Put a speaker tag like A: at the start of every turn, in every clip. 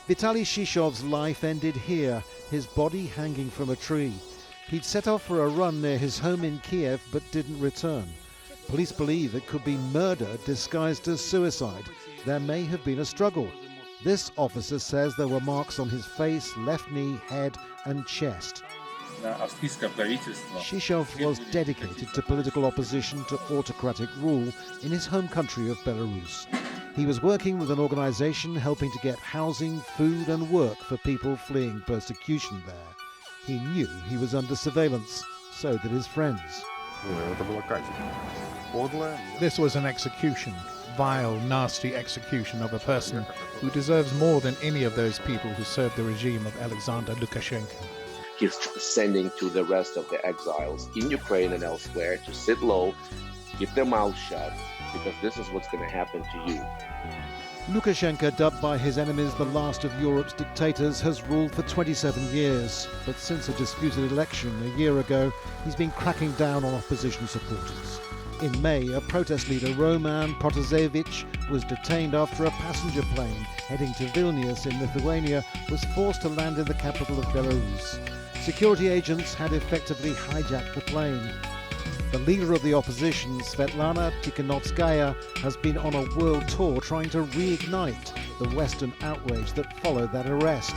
A: Vitaly Shishov's life ended here, his body hanging from a tree. He'd set off for a run near his home in Kiev but didn't return. Police believe it could be murder disguised as suicide. There may have been a struggle. This officer says there were marks on his face, left knee, head and chest. Shishov was dedicated to political opposition to autocratic rule in his home country of Belarus. He was working with an organization helping to get housing, food and work for people fleeing persecution there. He knew he was under surveillance, so did his friends.
B: This was an execution, vile, nasty execution of a person who deserves more than any of those people who served the regime of Alexander Lukashenko.
C: He's sending to the rest of the exiles in Ukraine and elsewhere to sit low, keep their mouths shut, because this is what's going to happen to you.
A: Lukashenko, dubbed by his enemies the last of Europe's dictators, has ruled for 27 years. But since a disputed election a year ago, he's been cracking down on opposition supporters. In May, a protest leader, Roman Protasevich, was detained after a passenger plane heading to Vilnius in Lithuania was forced to land in the capital of Belarus. Security agents had effectively hijacked the plane. The leader of the opposition, Svetlana Tikhanovskaya, has been on a world tour trying to reignite the Western outrage that followed that arrest.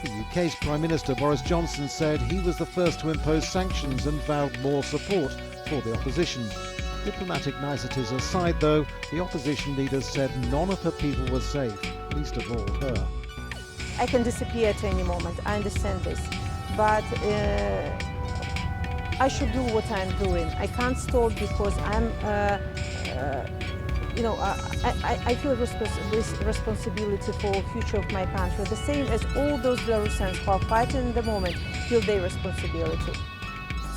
A: The UK's Prime Minister Boris Johnson said he was the first to impose sanctions and vowed more support for the opposition. Diplomatic niceties aside, though, the opposition leader said none of her people were safe, least of all her.
D: I can disappear at any moment, I understand this, but I should do what I'm doing. I can't stop because I feel this responsibility for the future of my country, the same as all those Belarusians who are fighting in the moment feel their responsibility.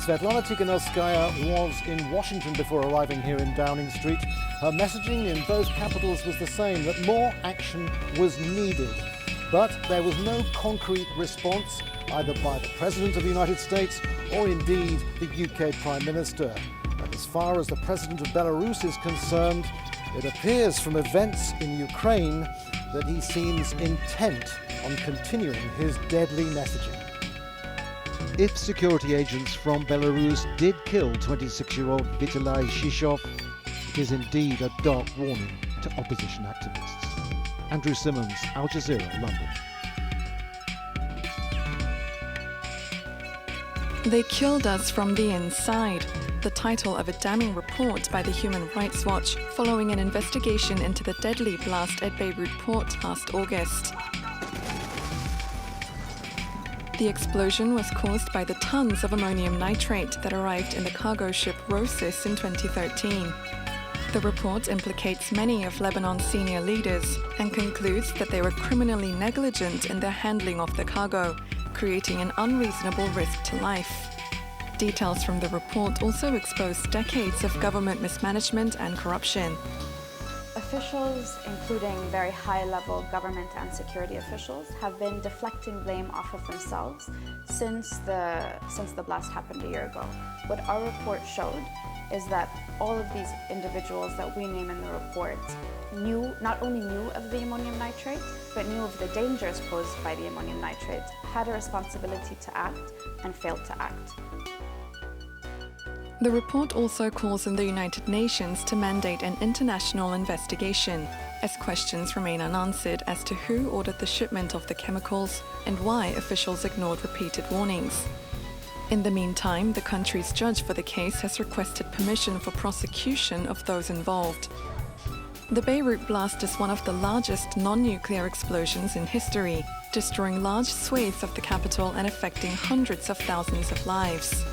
A: Svetlana Tikhanovskaya was in Washington before arriving here in Downing Street. Her messaging in both capitals was the same, that more action was needed. But there was no concrete response, either by the President of the United States or indeed the UK Prime Minister. And as far as the President of Belarus is concerned, it appears from events in Ukraine that he seems intent on continuing his deadly messaging. If security agents from Belarus did kill 26-year-old Vitaly Shishov, it is indeed a dark warning to opposition activists. Andrew Simmons, Al Jazeera, London.
E: They killed us from the inside, the title of a damning report by the Human Rights Watch following an investigation into the deadly blast at Beirut port last August. The explosion was caused by the tons of ammonium nitrate that arrived in the cargo ship Rosis in 2013. The report implicates many of Lebanon's senior leaders and concludes that they were criminally negligent in their handling of the cargo, creating an unreasonable risk to life. Details from the report also expose decades of government mismanagement and corruption.
F: Officials, including very high-level government and security officials, have been deflecting blame off of themselves since the blast happened a year ago. What our report showed is that all of these individuals that we name in the report not only knew of the ammonium nitrate, but knew of the dangers posed by the ammonium nitrate, had a responsibility to act, and failed to act.
E: The report also calls on the United Nations to mandate an international investigation, as questions remain unanswered as to who ordered the shipment of the chemicals and why officials ignored repeated warnings. In the meantime, the country's judge for the case has requested permission for prosecution of those involved. The Beirut blast is one of the largest non-nuclear explosions in history, destroying large swathes of the capital and affecting hundreds of thousands of lives.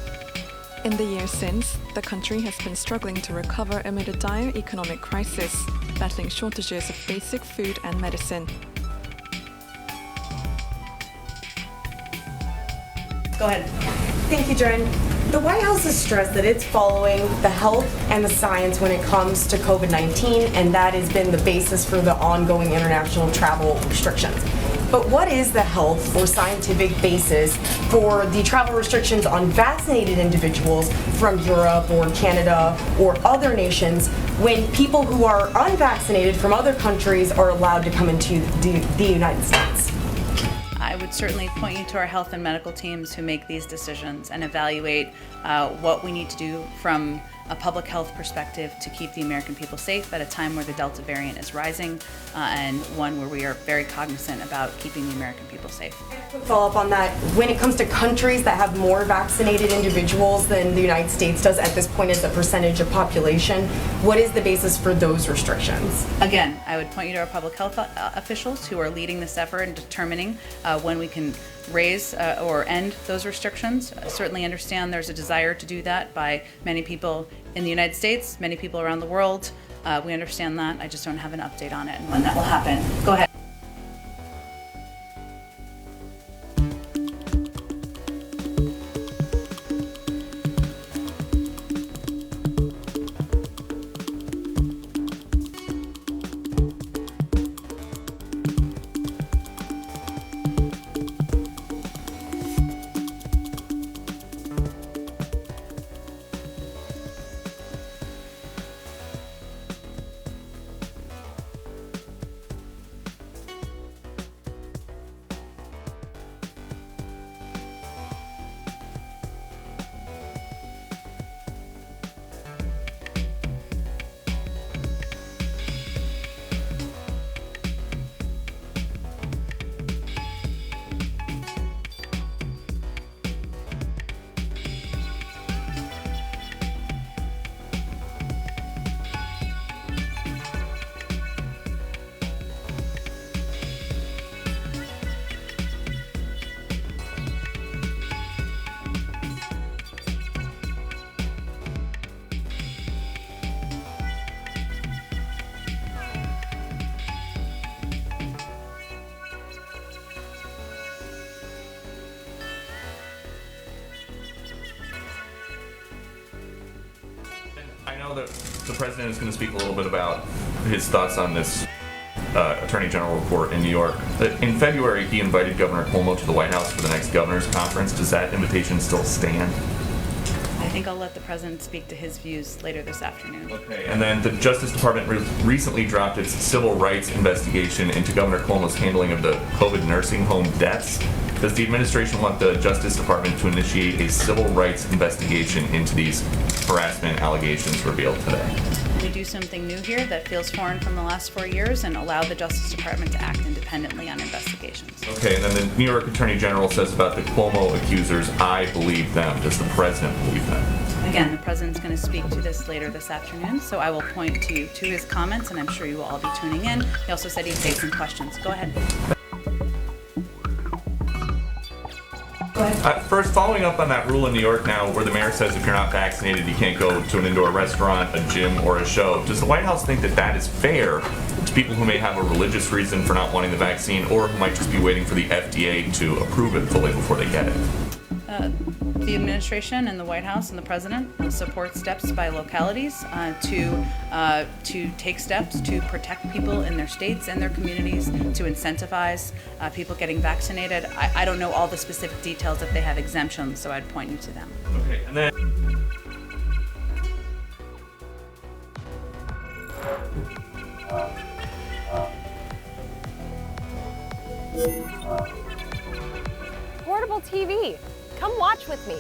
E: In the years since, the country has been struggling to recover amid a dire economic crisis, battling shortages of basic food and medicine.
G: Go ahead. Thank you, Jen. The White House has stressed that it's following the health and the science when it comes to COVID-19, and that has been the basis for the ongoing international travel restrictions. But what is the health or scientific basis for the travel restrictions on vaccinated individuals from Europe or Canada or other nations when people who are unvaccinated from other countries are allowed to come into the United States?
H: I would certainly point you to our health and medical teams who make these decisions and evaluate what we need to do from a public health perspective to keep the American people safe at a time where the Delta variant is rising and one where we are very cognizant about keeping the American people safe.
G: Quick follow-up on that. When it comes to countries that have more vaccinated individuals than the United States does at this point as a percentage of population, what is the basis for those restrictions?
H: Again, I would point you to our public health officials who are leading this effort and determining when we can raise or end those restrictions. I certainly understand there's a desire to do that by many people in the United States, many people around the world. We understand that. I just don't have an update on it and when that will happen. Go ahead.
I: I know that the president is going to speak a little bit about his thoughts on this Attorney General report in New York. In February, he invited Governor Cuomo to the White House for the next governor's conference. Does that invitation still stand?
H: I think I'll let the president speak to his views later this afternoon.
I: Okay, and then the Justice Department recently dropped its civil rights investigation into Governor Cuomo's handling of the COVID nursing home deaths. Does the administration want the Justice Department to initiate a civil rights investigation into these harassment allegations revealed today?
H: We do something new here that feels foreign from the last 4 years and allow the Justice Department to act independently on investigations.
I: Okay, and then the New York Attorney General says about the Cuomo accusers, I believe them. Does the president believe them?
H: Again, the president's going to speak to this later this afternoon, so I will point to his comments, and I'm sure you will all be tuning in. He also said he'd take some questions. Go ahead.
I: First, following up on that rule in New York now where the mayor says if you're not vaccinated you can't go to an indoor restaurant, a gym, or a show, does the White House think that that is fair to people who may have a religious reason for not wanting the vaccine or who might just be waiting for the FDA to approve it fully before they get it?
H: The administration and the White House and the president will support steps by localities to take steps to protect people in their states and their communities, to incentivize people getting vaccinated. I don't know all the specific details if they have exemptions, so I'd point you to them.
I: Okay, and then
J: Portable TV. Come watch with me.